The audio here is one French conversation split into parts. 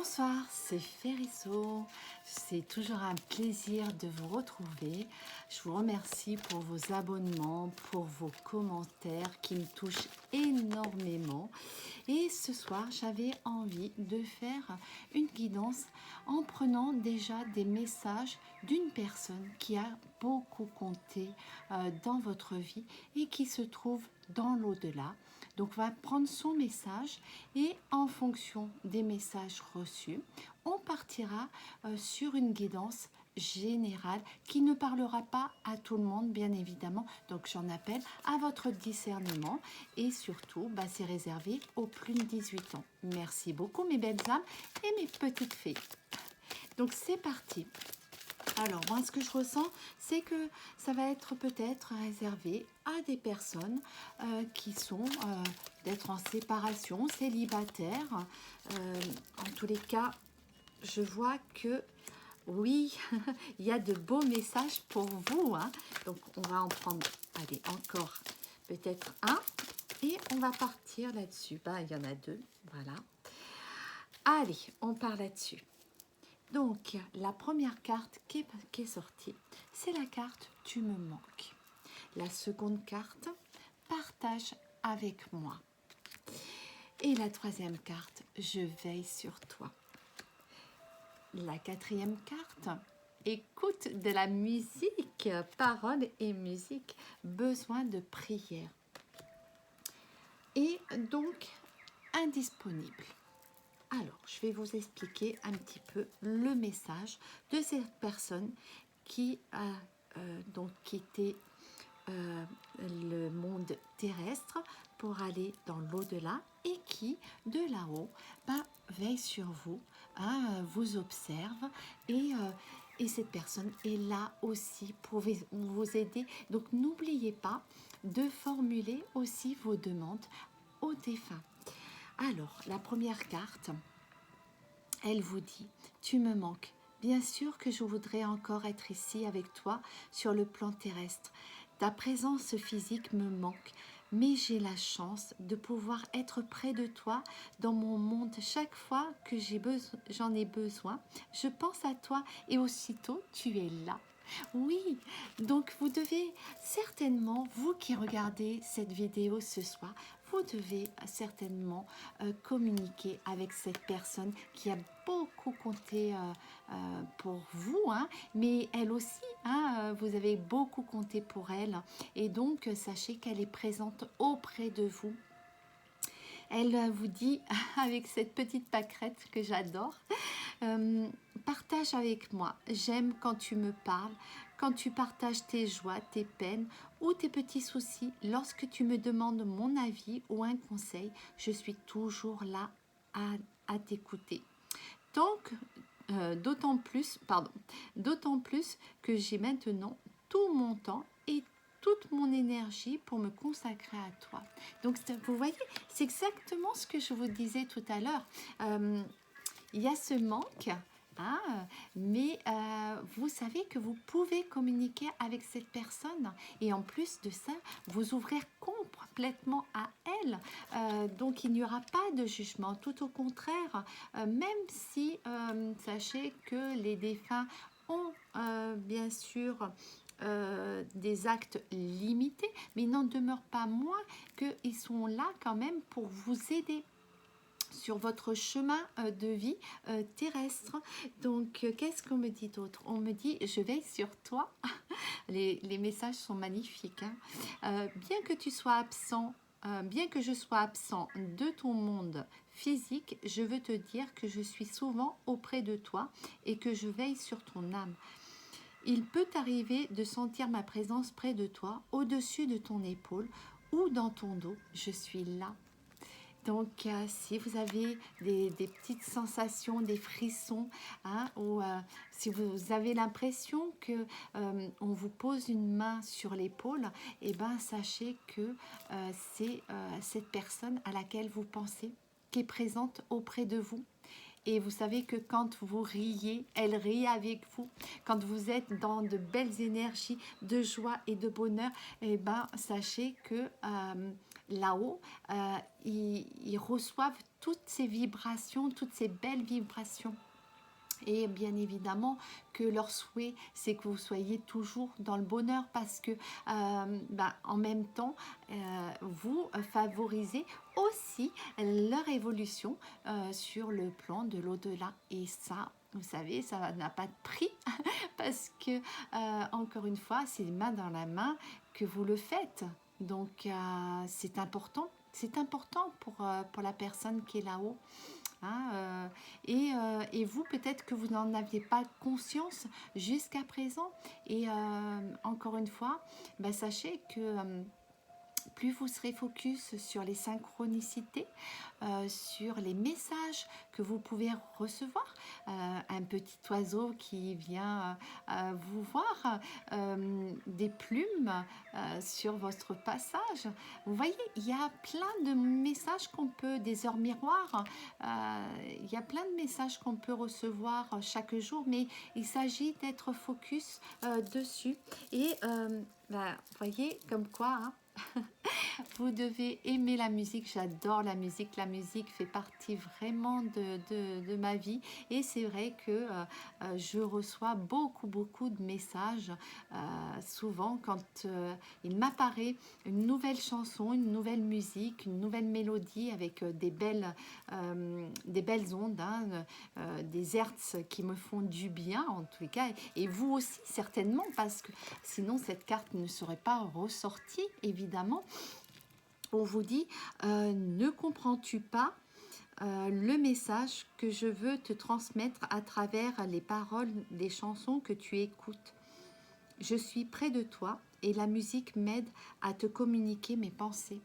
Bonsoir, c'est Ferisso. C'est toujours un plaisir de vous retrouver. Je vous remercie pour vos abonnements, pour vos commentaires qui me touchent énormément. Et ce soir, j'avais envie de faire une guidance en prenant déjà des messages d'une personne qui a beaucoup compté dans votre vie et qui se trouve dans l'au-delà. Donc, on va prendre son message et en fonction des messages reçus, on partira sur une guidance générale qui ne parlera pas à tout le monde, bien évidemment. Donc, j'en appelle à votre discernement et surtout, c'est réservé aux plus de 18 ans. Merci beaucoup, mes belles âmes et mes petites fées. Donc, c'est parti. Alors, moi, ce que je ressens, c'est que ça va être peut-être réservé à des personnes qui sont d'être en séparation, célibataires. En tous les cas, je vois que, oui, il y a de beaux messages pour vous. Hein. Donc, on va en prendre, allez, encore peut-être un. Et on va partir là-dessus. Il y en a deux, voilà. Allez, on part là-dessus. Donc, la première carte qui est sortie, c'est la carte « Tu me manques ». La seconde carte « Partage avec moi ». Et la troisième carte « Je veille sur toi ». La quatrième carte « Écoute de la musique », paroles et musique, besoin de prière. Et donc, indisponible. Alors, je vais vous expliquer un petit peu le message de cette personne qui a donc quitté le monde terrestre pour aller dans l'au-delà et qui, de là-haut, veille sur vous, vous observe et cette personne est là aussi pour vous aider. Donc, n'oubliez pas de formuler aussi vos demandes aux défunts. Alors, la première carte, elle vous dit « Tu me manques. Bien sûr que je voudrais encore être ici avec toi sur le plan terrestre. Ta présence physique me manque, mais j'ai la chance de pouvoir être près de toi dans mon monde. Chaque fois que j'en ai besoin, je pense à toi et aussitôt tu es là. » Oui, donc vous devez certainement, vous qui regardez cette vidéo ce soir, vous devez certainement communiquer avec cette personne qui a beaucoup compté pour vous, mais elle aussi, vous avez beaucoup compté pour elle. Et donc, sachez qu'elle est présente auprès de vous. Elle vous dit, avec cette petite pâquerette que j'adore, partage avec moi. J'aime quand tu me parles, quand tu partages tes joies, tes peines ou tes petits soucis. Lorsque tu me demandes mon avis ou un conseil, je suis toujours là à t'écouter. Donc, d'autant plus que j'ai maintenant tout mon temps et toute mon énergie pour me consacrer à toi. Donc, vous voyez, c'est exactement ce que je vous disais tout à l'heure. Il y a ce manque, mais vous savez que vous pouvez communiquer avec cette personne et en plus de ça, vous ouvrir complètement à elle. Donc, il n'y aura pas de jugement. Tout au contraire, même si, sachez que les défunts ont bien sûr des actes limités, mais il n'en demeure pas moins qu'ils sont là quand même pour vous aider sur votre chemin de vie terrestre. Donc, qu'est-ce qu'on me dit d'autre? On me dit, je veille sur toi. Les messages sont magnifiques. Bien que tu sois absent, bien que je sois absent de ton monde physique, je veux te dire que je suis souvent auprès de toi et que je veille sur ton âme. Il peut t'arriver de sentir ma présence près de toi, au-dessus de ton épaule ou dans ton dos. Je suis là. Donc, si vous avez des petites sensations, des frissons, ou si vous avez l'impression que on vous pose une main sur l'épaule, sachez que c'est cette personne à laquelle vous pensez, qui est présente auprès de vous. Et vous savez que quand vous riez, elle rit avec vous. Quand vous êtes dans de belles énergies de joie et de bonheur, sachez que là-haut, ils reçoivent toutes ces vibrations, toutes ces belles vibrations. Et bien évidemment que leur souhait, c'est que vous soyez toujours dans le bonheur parce que en même temps, vous favorisez aussi leur évolution sur le plan de l'au-delà. Et ça, vous savez, ça n'a pas de prix parce que, encore une fois, c'est main dans la main que vous le faites. Donc, c'est important. C'est important pour la personne qui est là-haut. Hein, et vous, peut-être que vous n'en aviez pas conscience jusqu'à présent. Et encore une fois, sachez que plus vous serez focus sur les synchronicités, sur les messages que vous pouvez recevoir, un petit oiseau qui vient vous voir, des plumes sur votre passage. Vous voyez, il y a plein de messages qu'on peut, des heures miroirs, il y a plein de messages qu'on peut recevoir chaque jour, mais il s'agit d'être focus dessus. Et vous voyez, comme quoi, hein, vous devez aimer la musique. J'adore la musique. La musique fait partie vraiment de ma vie. Et c'est vrai que je reçois beaucoup de messages. Souvent, quand il m'apparaît une nouvelle chanson, une nouvelle musique, une nouvelle mélodie avec des belles ondes, hein, des hertz qui me font du bien, en tous les cas. Et vous aussi, certainement, parce que sinon, cette carte ne serait pas ressortie, évidemment. On vous dit, ne comprends-tu pas le message que je veux te transmettre à travers les paroles des chansons que tu écoutes? Je suis près de toi et la musique m'aide à te communiquer mes pensées.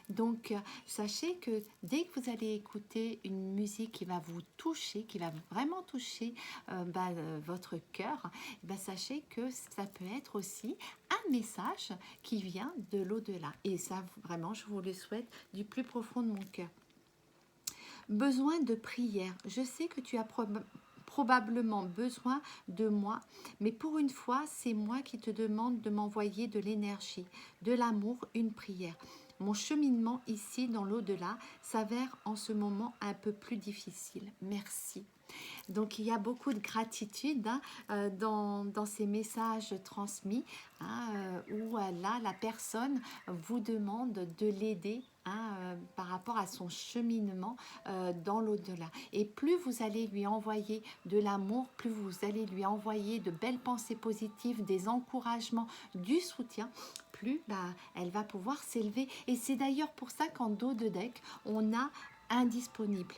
Donc, sachez que dès que vous allez écouter une musique qui va vous toucher, qui va vraiment toucher votre cœur, sachez que ça peut être aussi un message qui vient de l'au-delà. Et ça, vraiment, je vous le souhaite du plus profond de mon cœur. Besoin de prière. Je sais que tu as probablement besoin de moi, mais pour une fois, c'est moi qui te demande de m'envoyer de l'énergie, de l'amour, une prière. Mon cheminement ici dans l'au-delà s'avère en ce moment un peu plus difficile. Merci. Donc il y a beaucoup de gratitude dans ces messages transmis, où là la personne vous demande de l'aider par rapport à son cheminement dans l'au-delà. Et plus vous allez lui envoyer de l'amour, plus vous allez lui envoyer de belles pensées positives, des encouragements, du soutien, plus elle va pouvoir s'élever. Et c'est d'ailleurs pour ça qu'en dos de deck, on a indisponible.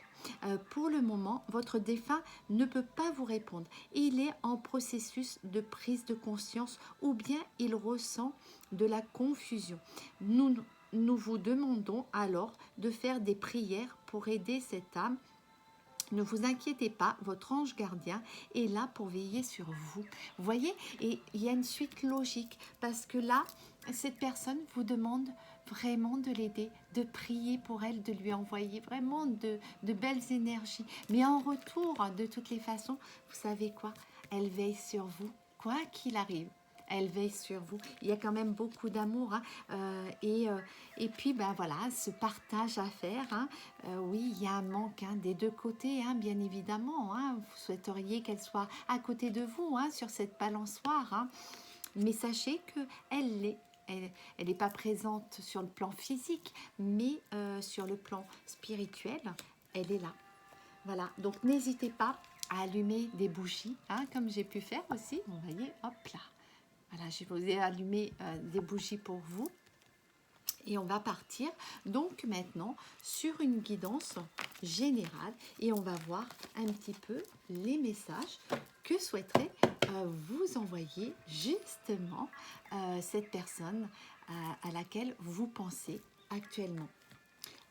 Pour le moment, votre défunt ne peut pas vous répondre. Il est en processus de prise de conscience ou bien il ressent de la confusion. Nous vous demandons alors de faire des prières pour aider cette âme. Ne vous inquiétez pas, votre ange gardien est là pour veiller sur vous. Vous voyez, et il y a une suite logique parce que là, cette personne vous demande vraiment de l'aider, de prier pour elle, de lui envoyer vraiment de belles énergies. Mais en retour, de toutes les façons, vous savez quoi? Elle veille sur vous, quoi qu'il arrive. Elle veille sur vous. Il y a quand même beaucoup d'amour. Et puis, voilà, ce partage à faire. Oui, il y a un manque des deux côtés, bien évidemment. Vous souhaiteriez qu'elle soit à côté de vous, sur cette balançoire. Mais sachez qu'elle l'est. Elle n'est pas présente sur le plan physique, mais sur le plan spirituel, elle est là. Voilà, donc n'hésitez pas à allumer des bougies, comme j'ai pu faire aussi. Vous voyez, hop là. Voilà, je vous ai allumé des bougies pour vous. Et on va partir donc maintenant sur une guidance générale et on va voir un petit peu les messages que souhaiterait vous envoyer justement cette personne à laquelle vous pensez actuellement.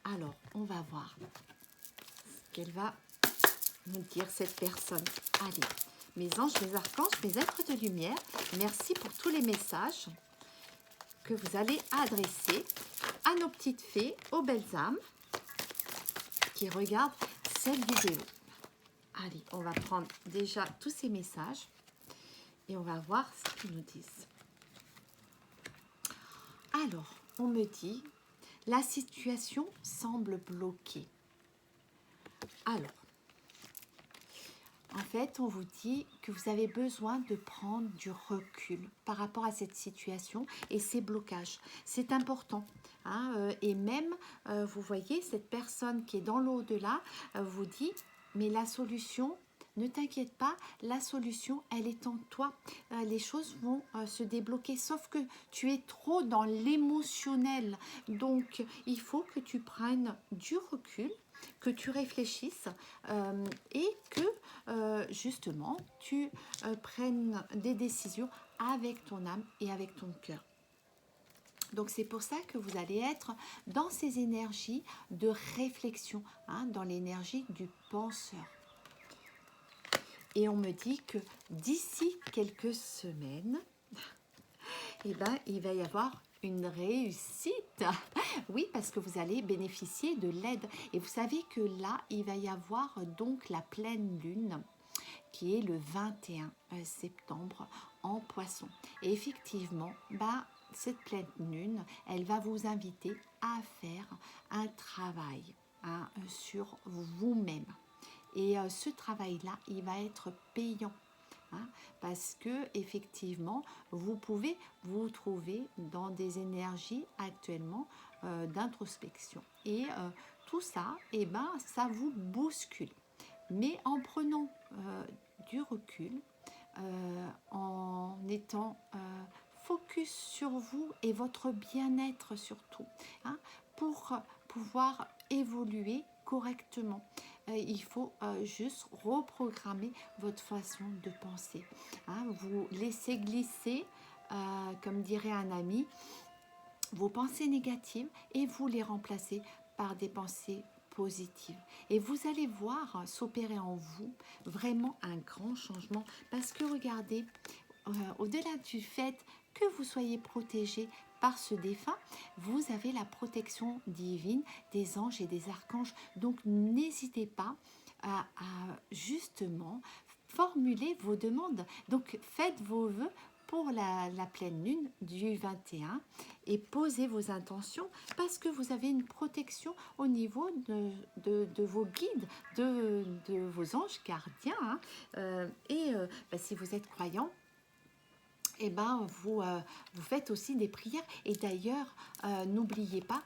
Alors, on va voir ce qu'elle va nous dire, cette personne. Allez, mes anges, mes archanges, mes êtres de lumière, merci pour tous les messages que vous allez adresser à nos petites fées, aux belles âmes qui regardent cette vidéo. Allez, on va prendre déjà tous ces messages et on va voir ce qu'ils nous disent. Alors, on me dit, la situation semble bloquée. Alors, en fait, on vous dit que vous avez besoin de prendre du recul par rapport à cette situation et ces blocages. C'est important. Hein, et même, vous voyez, cette personne qui est dans l'au-delà vous dit, mais la solution, ne t'inquiète pas, la solution, elle est en toi. Les choses vont se débloquer, sauf que tu es trop dans l'émotionnel. Donc, il faut que tu prennes du recul, que tu réfléchisses et que justement tu prennes des décisions avec ton âme et avec ton cœur. Donc c'est pour ça que vous allez être dans ces énergies de réflexion, hein, dans l'énergie du penseur. Et on me dit que d'ici quelques semaines, eh ben, il va y avoir une réussite. Oui, parce que vous allez bénéficier de l'aide. Et vous savez que là, il va y avoir donc la pleine lune qui est le 21 septembre en Poisson. Et effectivement, bah, cette pleine lune, elle va vous inviter à faire un travail hein, sur vous-même. Et ce travail-là, il va être payant. Hein, parce que effectivement, vous pouvez vous trouver dans des énergies actuellement d'introspection. Et tout ça, eh ben, ça vous bouscule. Mais en prenant du recul, en étant focus sur vous et votre bien-être surtout, hein, pour pouvoir évoluer correctement. Il faut juste reprogrammer votre façon de penser. Hein, vous laissez glisser, comme dirait un ami, vos pensées négatives et vous les remplacez par des pensées positives. Et vous allez voir s'opérer en vous vraiment un grand changement parce que regardez, au-delà du fait que vous soyez protégé par ce défunt, vous avez la protection divine des anges et des archanges. Donc n'hésitez pas à justement formuler vos demandes. Donc faites vos vœux pour la pleine lune du 21 et posez vos intentions parce que vous avez une protection au niveau de vos guides, de vos anges gardiens. Hein. Si vous êtes croyant, eh ben, vous faites aussi des prières. Et d'ailleurs, n'oubliez pas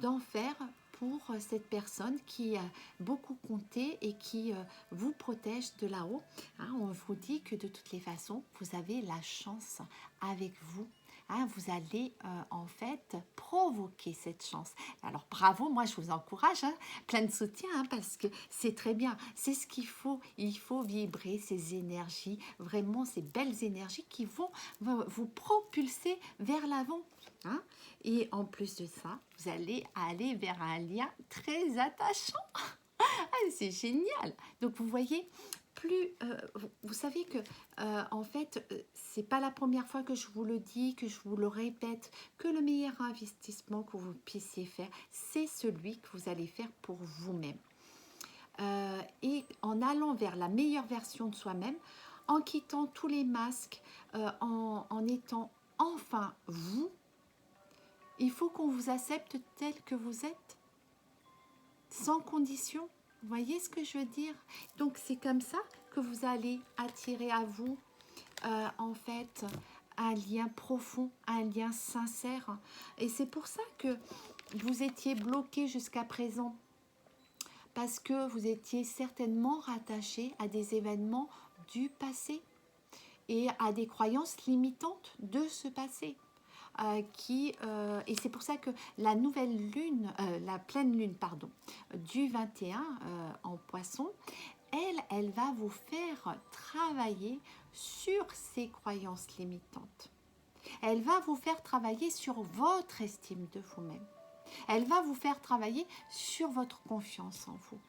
d'en faire pour cette personne qui a beaucoup compté et qui vous protège de là-haut. Hein, on vous dit que de toutes les façons, vous avez la chance avec vous. Hein, vous allez en fait provoquer cette chance. Alors bravo, moi je vous encourage, hein, plein de soutien hein, parce que c'est très bien, c'est ce qu'il faut. Il faut vibrer ces énergies, vraiment ces belles énergies qui vont vous propulser vers l'avant. Hein. Et en plus de ça, vous allez aller vers un lien très attachant. C'est génial. Donc vous voyez, plus vous savez que en fait c'est pas la première fois que je vous le dis, que je vous le répète, que le meilleur investissement que vous puissiez faire, c'est celui que vous allez faire pour vous-même. Et en allant vers la meilleure version de soi-même, en quittant tous les masques, en étant enfin vous, il faut qu'on vous accepte tel que vous êtes, sans condition. Vous voyez ce que je veux dire? Donc c'est comme ça que vous allez attirer à vous en fait un lien profond, un lien sincère. Et c'est pour ça que vous étiez bloqué jusqu'à présent, parce que vous étiez certainement rattaché à des événements du passé et à des croyances limitantes de ce passé. Et c'est pour ça que la nouvelle lune, la pleine lune, pardon, du 21 en Poisson, elle va vous faire travailler sur ces croyances limitantes. Elle va vous faire travailler sur votre estime de vous-même. Elle va vous faire travailler sur votre confiance en vous.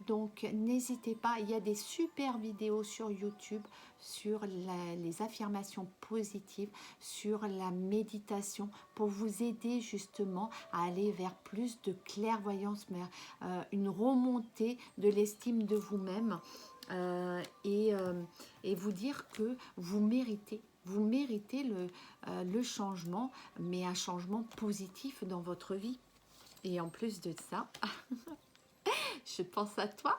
Donc n'hésitez pas, il y a des super vidéos sur YouTube sur les affirmations positives, sur la méditation pour vous aider justement à aller vers plus de clairvoyance, une remontée de l'estime de vous-même et vous dire que vous méritez le changement, mais un changement positif dans votre vie. Et en plus de ça, Je pense à toi.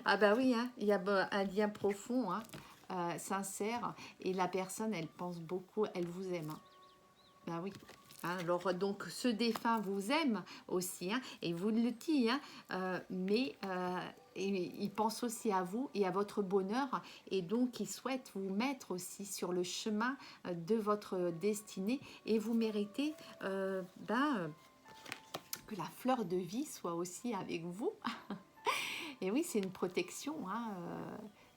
Ah bah oui, hein, il y a un lien profond, hein, sincère, et la personne, elle pense beaucoup, elle vous aime. Hein. Ben oui. Alors, donc, ce défunt vous aime aussi, hein, et vous le dites, hein, mais il pense aussi à vous et à votre bonheur, et donc il souhaite vous mettre aussi sur le chemin de votre destinée, et vous méritez que la fleur de vie soit aussi avec vous. Et oui, c'est une protection. Hein,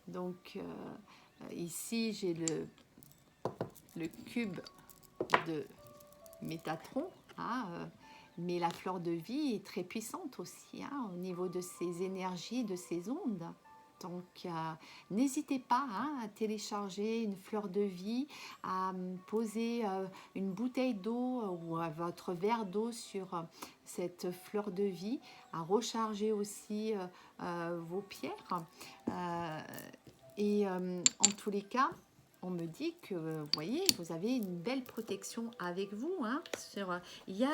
donc, ici, j'ai le cube de Métatron, hein, mais la fleur de vie est très puissante aussi, hein, au niveau de ses énergies, de ses ondes. Donc, n'hésitez pas, hein, à télécharger une fleur de vie, à poser une bouteille d'eau ou votre verre d'eau sur cette fleur de vie, à recharger aussi vos pierres. Et en tous les cas, on me dit que, vous voyez, vous avez une belle protection avec vous. Hein, il y a,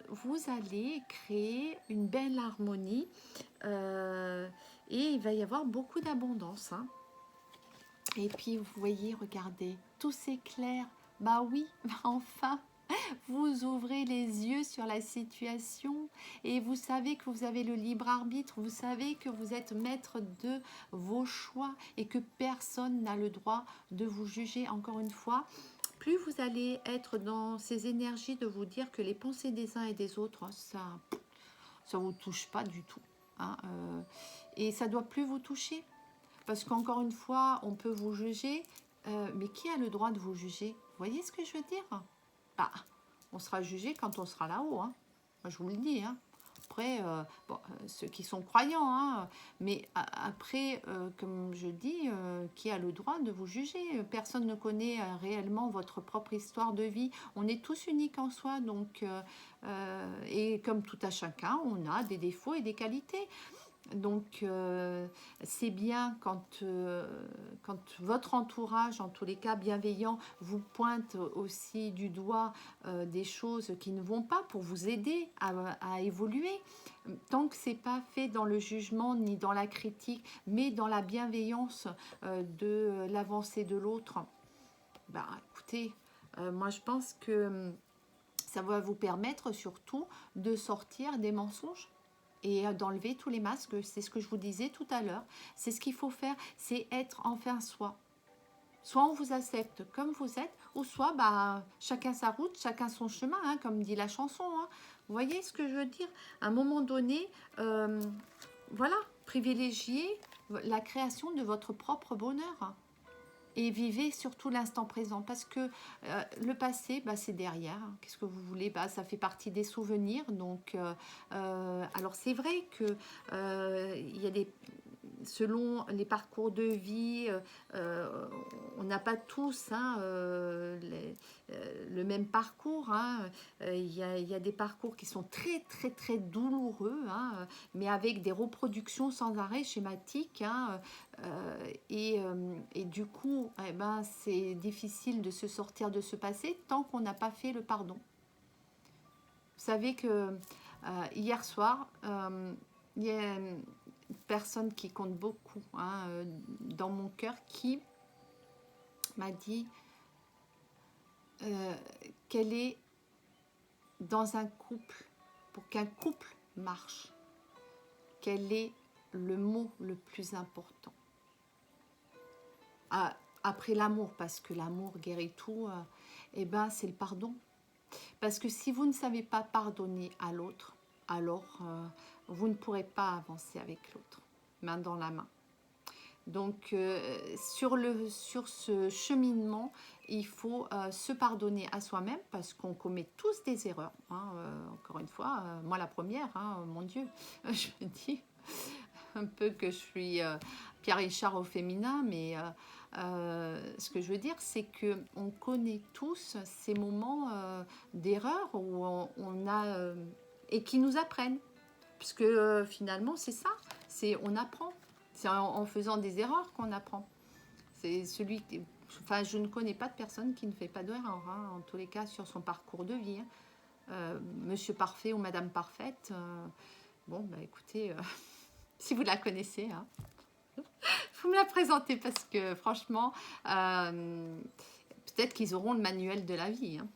vous allez créer une belle harmonie et il va y avoir beaucoup d'abondance. Hein. Et puis, vous voyez, regardez, tout s'éclaire. Bah oui, enfin, vous ouvrez les yeux sur la situation et vous savez que vous avez le libre arbitre, vous savez que vous êtes maître de vos choix et que personne n'a le droit de vous juger. Encore une fois, plus vous allez être dans ces énergies de vous dire que les pensées des uns et des autres, ça vous touche pas du tout. Hein, et ça doit plus vous toucher. Parce qu'encore une fois, on peut vous juger, mais qui a le droit de vous juger? Vous voyez ce que je veux dire? Bah, on sera jugé quand on sera là-haut. Hein. Moi, je vous le dis. Hein. Après, ceux qui sont croyants, hein, mais après, comme je dis, qui a le droit de vous juger? Personne ne connaît réellement votre propre histoire de vie. On est tous uniques en soi, donc, et comme tout à chacun, on a des défauts et des qualités. Donc, c'est bien quand votre entourage, en tous les cas bienveillant, vous pointe aussi du doigt des choses qui ne vont pas pour vous aider à évoluer. Tant que ce n'est pas fait dans le jugement ni dans la critique, mais dans la bienveillance de l'avancée de l'autre, bah, écoutez, moi je pense que ça va vous permettre surtout de sortir des mensonges et d'enlever tous les masques. C'est ce que je vous disais tout à l'heure. C'est ce qu'il faut faire, c'est être enfin soi. Soit on vous accepte comme vous êtes, ou soit bah, chacun sa route, chacun son chemin, hein, comme dit la chanson. Hein. Vous voyez ce que je veux dire? À un moment donné, voilà, privilégiez la création de votre propre bonheur. Et vivez surtout l'instant présent parce que le passé, bah, c'est derrière. Qu'est-ce que vous voulez? Bah, ça fait partie des souvenirs. Donc, alors c'est vrai que il y a des, selon les parcours de vie, on n'a pas tous hein, le même parcours. Hein. Il y a des parcours qui sont très très très douloureux, hein, mais avec des reproductions sans arrêt schématiques. Hein, et du coup, eh ben, c'est difficile de se sortir de ce passé tant qu'on n'a pas fait le pardon. Vous savez que hier soir, il y a une personne qui compte beaucoup hein, dans mon cœur qui m'a dit qu'elle est dans un couple, pour qu'un couple marche, quel est le mot le plus important après l'amour, parce que l'amour guérit tout, eh ben, c'est le pardon. Parce que si vous ne savez pas pardonner à l'autre, alors vous ne pourrez pas avancer avec l'autre, main dans la main. Donc, sur ce cheminement, il faut se pardonner à soi-même parce qu'on commet tous des erreurs. Hein, encore une fois, moi la première, hein, mon Dieu, je me dis un peu que je suis Pierre Richard au féminin, mais ce que je veux dire, c'est qu'on connaît tous ces moments d'erreur où on a et qui nous apprennent, puisque finalement c'est ça, on apprend. C'est en faisant des erreurs qu'on apprend. C'est celui qui, enfin, je ne connais pas de personne qui ne fait pas d'erreur, hein, en tous les cas sur son parcours de vie. Hein. Monsieur Parfait ou Madame Parfaite, Bon, bah écoutez, si vous la connaissez, hein, vous me la présentez parce que franchement, peut-être qu'ils auront le manuel de la vie, hein.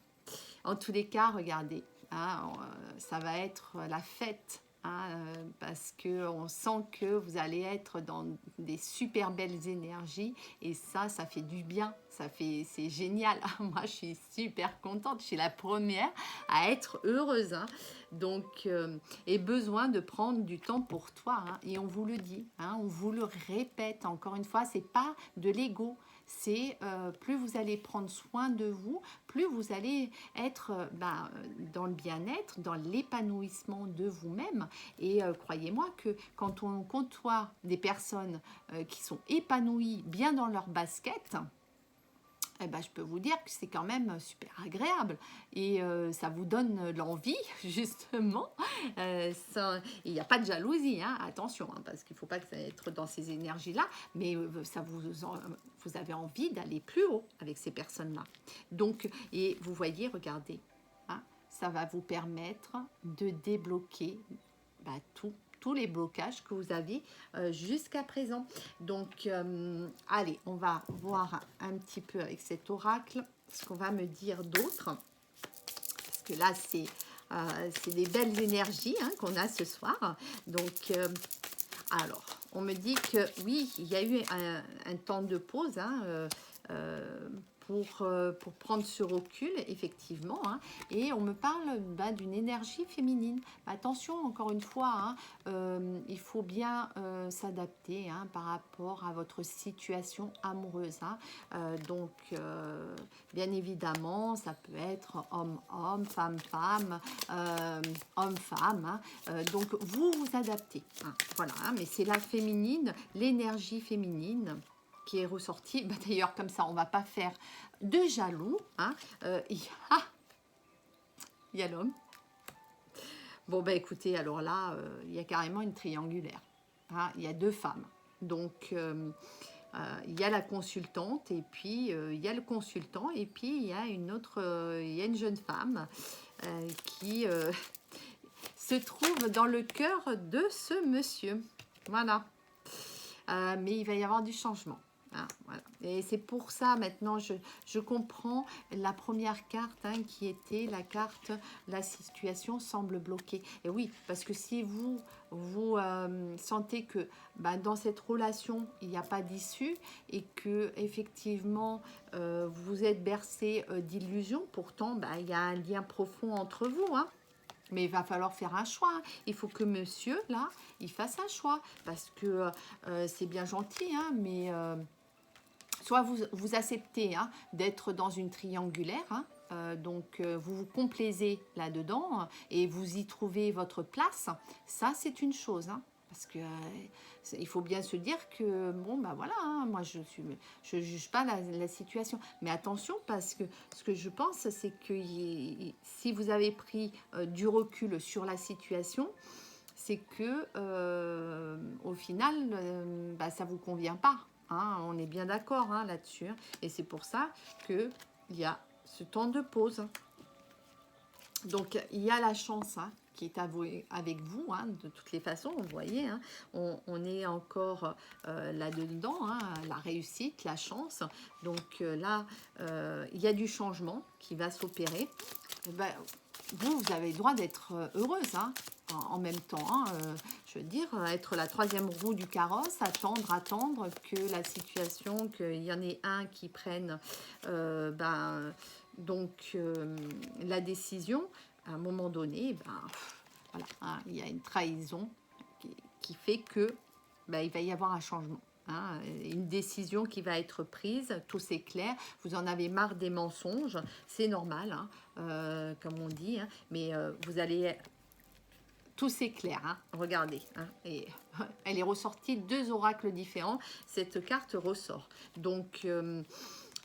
En tous les cas, regardez, hein, ça va être la fête, hein, parce que on sent que vous allez être dans des super belles énergies et ça fait du bien, c'est génial. Moi, je suis super contente, je suis la première à être heureuse, hein. Donc, et besoin de prendre du temps pour toi, hein, et on vous le dit, hein, on vous le répète encore une fois, c'est pas de l'ego. C'est plus vous allez prendre soin de vous, plus vous allez être dans le bien-être, dans l'épanouissement de vous-même. Et croyez-moi que quand on côtoie des personnes qui sont épanouies, bien dans leur basket, eh ben, je peux vous dire que c'est quand même super agréable et ça vous donne l'envie, justement. Il n'y a pas de jalousie, hein, attention, hein, parce qu'il ne faut pas être dans ces énergies-là, mais vous avez envie d'aller plus haut avec ces personnes-là. Donc, et vous voyez, regardez, hein, ça va vous permettre de débloquer tous les blocages que vous avez jusqu'à présent. Donc, allez, on va voir un petit peu avec cet oracle ce qu'on va me dire d'autre. Parce que là, c'est des belles énergies, hein, qu'on a ce soir. Donc, alors, on me dit que oui, il y a eu un temps de pause, hein, pour prendre ce recul, effectivement, hein, et on me parle d'une énergie féminine. Attention, encore une fois, hein, il faut bien s'adapter, hein, par rapport à votre situation amoureuse, hein. Donc, bien évidemment, ça peut être homme-homme, femme-femme, homme-femme, hein. Donc, vous vous adaptez, hein, voilà, hein, mais c'est la féminine, l'énergie féminine qui est ressortie. Bah, d'ailleurs, comme ça, on va pas faire de jaloux, hein. Il y a l'homme. Bon, bah écoutez, alors là, il y a carrément une triangulaire, hein. Il y a deux femmes. Donc, il y a la consultante et puis il y a le consultant et puis il y a une autre, il y a une jeune femme qui se trouve dans le cœur de ce monsieur. Voilà. Mais il va y avoir du changement. Ah, voilà. Et c'est pour ça maintenant je comprends la première carte, hein, qui était la carte la situation semble bloquée. Et oui, parce que si vous sentez que dans cette relation il n'y a pas d'issue et que effectivement vous êtes bercé d'illusions, pourtant il y a un lien profond entre vous, hein. Mais il va falloir faire un choix, hein. Il faut que monsieur, là, il fasse un choix. Parce que c'est bien gentil, hein, mais soit vous acceptez, hein, d'être dans une triangulaire, hein, donc vous vous complaisez là-dedans et vous y trouvez votre place. Ça, c'est une chose, hein, parce que il faut bien se dire que bon voilà, hein, moi je juge pas la situation, mais attention, parce que ce que je pense, c'est que si vous avez pris du recul sur la situation, c'est que au final ça vous convient pas, hein, on est bien d'accord, hein, là-dessus, hein, et c'est pour ça que il y a ce temps de pause. Donc, il y a la chance, hein, qui est avouée avec vous, hein, de toutes les façons, vous voyez, hein, on est encore là-dedans, hein, la réussite, la chance. Donc là, il y a du changement qui va s'opérer. Vous avez le droit d'être heureuse, hein, en même temps, hein, je veux dire, être la troisième roue du carrosse, attendre que la situation, qu'il y en ait un qui prenne la décision. À un moment donné, voilà, hein, il y a une trahison qui fait que il va y avoir un changement, hein, une décision qui va être prise, tout s'éclaire. Vous en avez marre des mensonges, c'est normal, hein, comme on dit, hein, mais vous allez... Tout s'éclaire, hein, regardez, hein, et elle est ressortie deux oracles différents, cette carte ressort. Donc,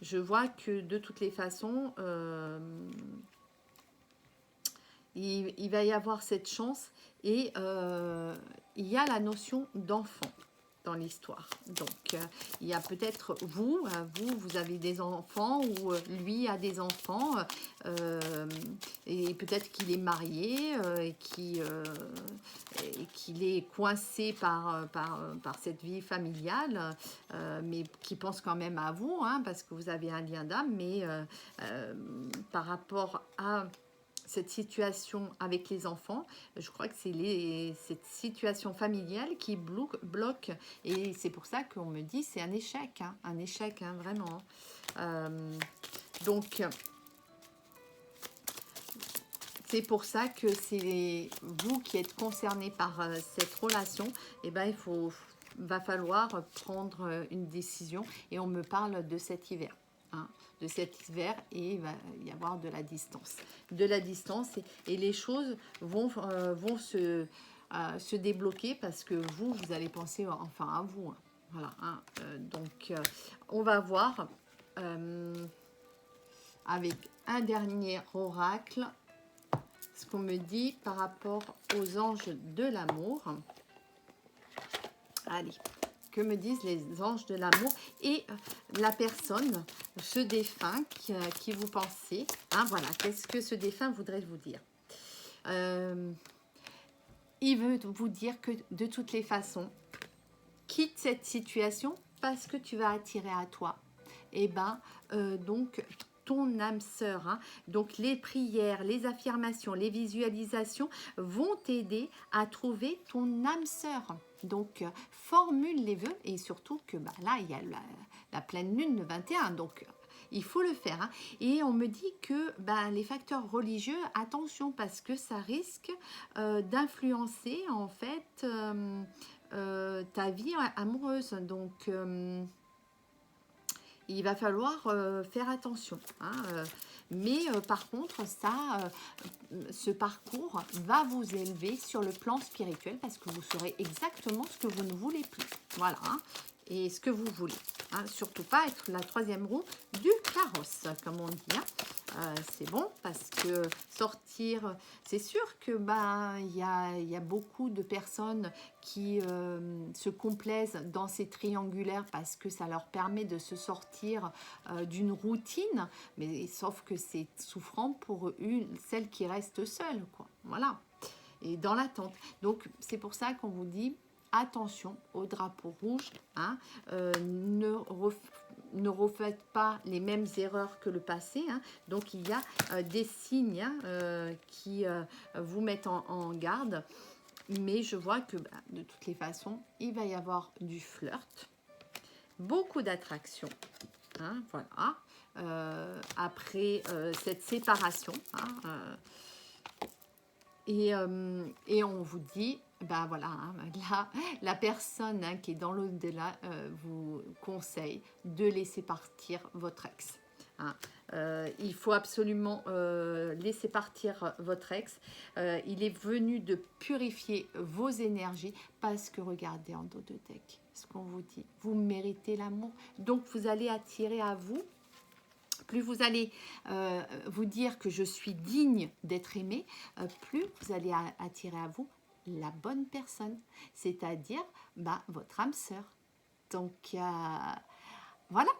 je vois que de toutes les façons, il va y avoir cette chance et il y a la notion d'enfant. dans l'histoire. Donc, il y a peut-être vous, vous avez des enfants ou lui a des enfants et peut-être qu'il est marié et qu'il est coincé par cette vie familiale, mais qui pense quand même à vous, hein, parce que vous avez un lien d'âme, mais par rapport à cette situation avec les enfants, je crois que c'est cette situation familiale qui bloque, et c'est pour ça qu'on me dit c'est un échec, hein, vraiment. Donc, c'est pour ça que c'est vous qui êtes concerné par cette relation, et ben va falloir prendre une décision, et on me parle de cet hiver. Hein, de cet hiver, et il va y avoir de la distance. Et les choses vont se débloquer parce que vous allez penser enfin à vous. Hein. Voilà. Hein. Donc, on va voir avec un dernier oracle ce qu'on me dit par rapport aux anges de l'amour. Allez. Que me disent les anges de l'amour et la personne, ce défunt qui vous pensez. Hein, voilà, qu'est-ce que ce défunt voudrait vous dire? Il veut vous dire que de toutes les façons, quitte cette situation parce que tu vas attirer à toi. Et donc, ton âme sœur, hein, donc les prières, les affirmations, les visualisations vont t'aider à trouver ton âme sœur. Donc, formule les vœux, et surtout que là, il y a la pleine lune le 21, donc il faut le faire. Hein. Et on me dit que les facteurs religieux, attention, parce que ça risque d'influencer en fait ta vie amoureuse. Donc, il va falloir faire attention. Hein, mais par contre, ce parcours va vous élever sur le plan spirituel parce que vous saurez exactement ce que vous ne voulez plus. Voilà. Hein, et ce que vous voulez. Hein, surtout pas être la troisième roue du carrosse, comme on dit. Hein. C'est bon parce que sortir, c'est sûr que il y a beaucoup de personnes qui se complaisent dans ces triangulaires parce que ça leur permet de se sortir d'une routine, mais sauf que c'est souffrant pour celle qui reste seule, quoi. Voilà, et dans l'attente. Donc c'est pour ça qu'on vous dit attention au drapeau rouge, hein, ne refaites pas les mêmes erreurs que le passé. Hein. Donc, il y a des signes qui vous mettent en garde. Mais je vois que de toutes les façons, il va y avoir du flirt, beaucoup d'attraction. Hein, voilà. Après cette séparation. Hein, et on vous dit, voilà, hein, là, la personne qui est dans l'au-delà vous conseille de laisser partir votre ex. Hein. Il faut absolument laisser partir votre ex. Il est venu de purifier vos énergies parce que regardez en dos de deck ce qu'on vous dit. Vous méritez l'amour. Donc, vous allez attirer à vous. Plus vous allez vous dire que je suis digne d'être aimé, plus vous allez attirer à vous la bonne personne, c'est-à-dire votre âme sœur. Donc, voilà.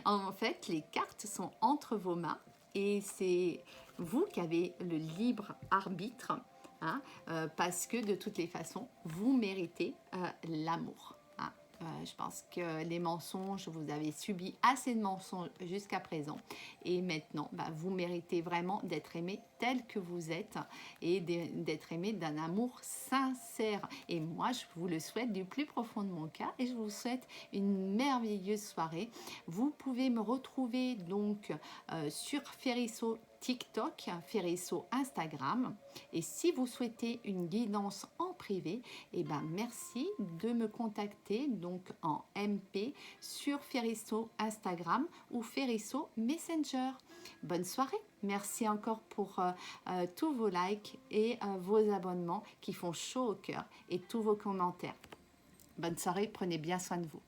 En fait, les cartes sont entre vos mains et c'est vous qui avez le libre arbitre, hein, parce que de toutes les façons, vous méritez l'amour. Je pense que les mensonges, vous avez subi assez de mensonges jusqu'à présent. Et maintenant, vous méritez vraiment d'être aimé tel que vous êtes et d'être aimé d'un amour sincère. Et moi, je vous le souhaite du plus profond de mon cœur et je vous souhaite une merveilleuse soirée. Vous pouvez me retrouver donc sur Ferisso TikTok, Ferisso Instagram. Et si vous souhaitez une guidance en privé, merci de me contacter donc en MP sur Ferisso Instagram ou Ferisso Messenger. Bonne soirée. Merci encore pour tous vos likes et vos abonnements qui font chaud au cœur et tous vos commentaires. Bonne soirée, prenez bien soin de vous.